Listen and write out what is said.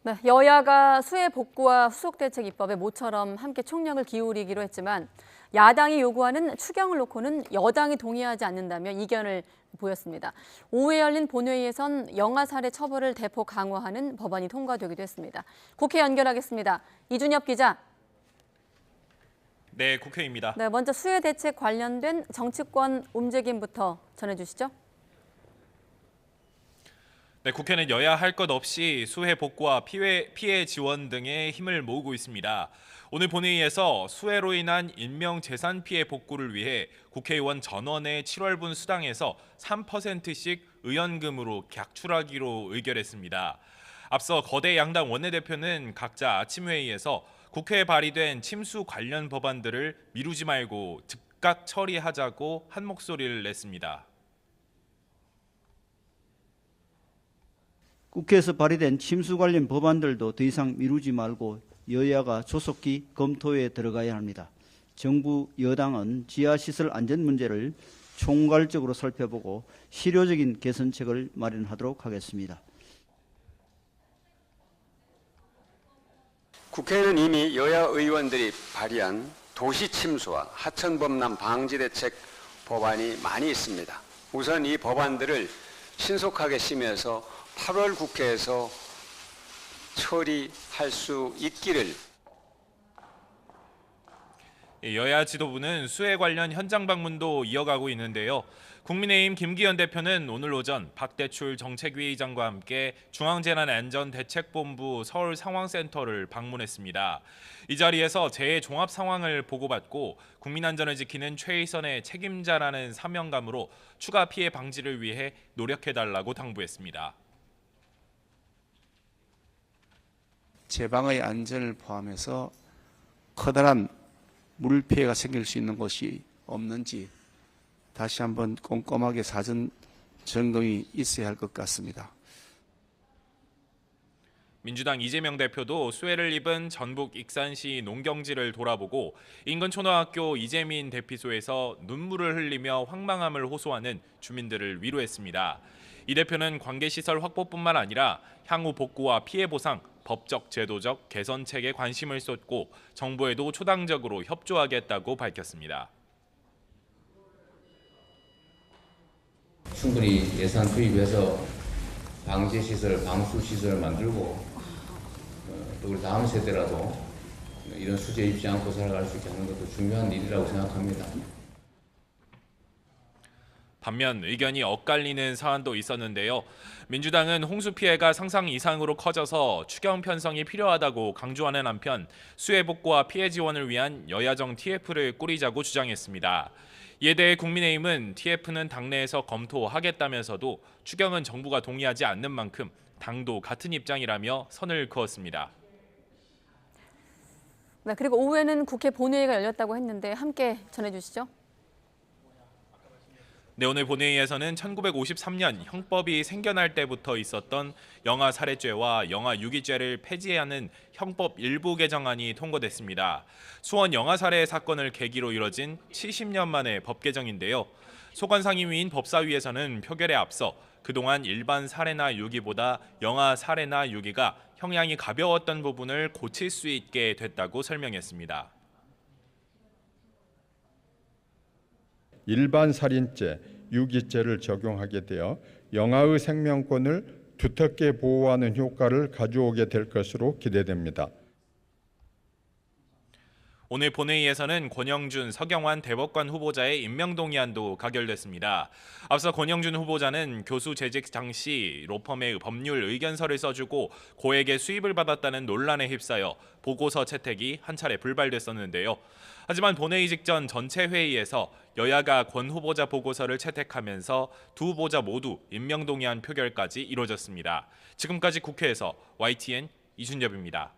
네, 여야가 수해 복구와 후속 대책 입법에 모처럼 함께 총력을 기울이기로 했지만 야당이 요구하는 추경을 놓고는 여당이 동의하지 않는다며 이견을 보였습니다. 오후에 열린 본회의에선 영아 살해 처벌을 대폭 강화하는 법안이 통과되기도 했습니다. 국회 연결하겠습니다. 이준엽 기자. 네, 국회입니다. 네, 먼저 수해 대책 관련된 정치권 움직임부터 전해주시죠. 네, 국회는 여야 할 것 없이 수해 복구와 피해 지원 등에 힘을 모으고 있습니다. 오늘 본회의에서 수해로 인한 인명 재산 피해 복구를 위해 국회의원 전원의 7월분 수당에서 3%씩 의원금으로 객출하기로 의결했습니다. 앞서 거대 양당 원내대표는 각자 아침 회의에서 국회에 발의된 침수 관련 법안들을 미루지 말고 즉각 처리하자고 한 목소리를 냈습니다. 국회에서 발의된 침수 관련 법안들도 더 이상 미루지 말고 여야가 조속히 검토에 들어가야 합니다. 정부 여당은 지하시설 안전 문제를 총괄적으로 살펴보고 실효적인 개선책을 마련하도록 하겠습니다. 국회에는 이미 여야 의원들이 발의한 도시 침수와 하천 범람 방지 대책 법안이 많이 있습니다. 우선 이 법안들을 신속하게 심의해서 8월 국회에서 처리할 수 있기를. 여야 지도부는 수해 관련 현장 방문도 이어가고 있는데요. 국민의힘 김기현 대표는 오늘 오전 박대출 정책위의장과 함께 중앙재난안전대책본부 서울상황센터를 방문했습니다. 이 자리에서 재해 종합 상황을 보고받고 국민안전을 지키는 최일선의 책임자라는 사명감으로 추가 피해 방지를 위해 노력해달라고 당부했습니다. 제방의 안전을 포함해서 커다란 물 피해가 생길 수 있는 곳이 없는지 다시 한번 꼼꼼하게 사전 점검이 있어야 할 것 같습니다. 민주당 이재명 대표도 수해를 입은 전북 익산시 농경지를 돌아보고 인근 초등학교 이재민 대피소에서 눈물을 흘리며 황망함을 호소하는 주민들을 위로했습니다. 이 대표는 관계시설 확보뿐만 아니라 향후 복구와 피해 보상, 법적, 제도적 개선책에 관심을 쏟고 정부에도 초당적으로 협조하겠다고 밝혔습니다. 충분히 예산 투입해서 방제시설, 방수시설을 만들고 또 우리 다음 세대라도 이런 수재 입지 않고 살아갈 수 있게 하는 것도 중요한 일이라고 생각합니다. 반면 의견이 엇갈리는 사안도 있었는데요. 민주당은 홍수 피해가 상상 이상으로 커져서 추경 편성이 필요하다고 강조하는 한편 수해 복구와 피해 지원을 위한 여야정 TF를 꾸리자고 주장했습니다. 이에 대해 국민의힘은 TF는 당내에서 검토하겠다면서도 추경은 정부가 동의하지 않는 만큼 당도 같은 입장이라며 선을 그었습니다. 네, 그리고 오후에는 국회 본회의가 열렸다고 했는데 함께 전해주시죠. 네, 오늘 본회의에서는 1953년 형법이 생겨날 때부터 있었던 영아 살해죄와 영아 유기죄를 폐지하는 형법 일부 개정안이 통과됐습니다. 수원 영아 살해 사건을 계기로 이뤄진 70년 만의 법 개정인데요. 소관상임위인 법사위에서는 표결에 앞서 그동안 일반 살해나 유기보다 영아 살해나 유기가 형량이 가벼웠던 부분을 고칠 수 있게 됐다고 설명했습니다. 일반 살인죄, 유기죄를 적용하게 되어 영아의 생명권을 두텁게 보호하는 효과를 가져오게 될 것으로 기대됩니다. 오늘 본회의에서는 권영준, 서경환 대법관 후보자의 임명동의안도 가결됐습니다. 앞서 권영준 후보자는 교수 재직 당시 로펌의 법률 의견서를 써주고 고액의 수입을 받았다는 논란에 휩싸여 보고서 채택이 한 차례 불발됐었는데요. 하지만 본회의 직전 전체 회의에서 여야가 권 후보자 보고서를 채택하면서 두 후보자 모두 임명동의안 표결까지 이뤄졌습니다. 지금까지 국회에서 YTN 이준엽입니다.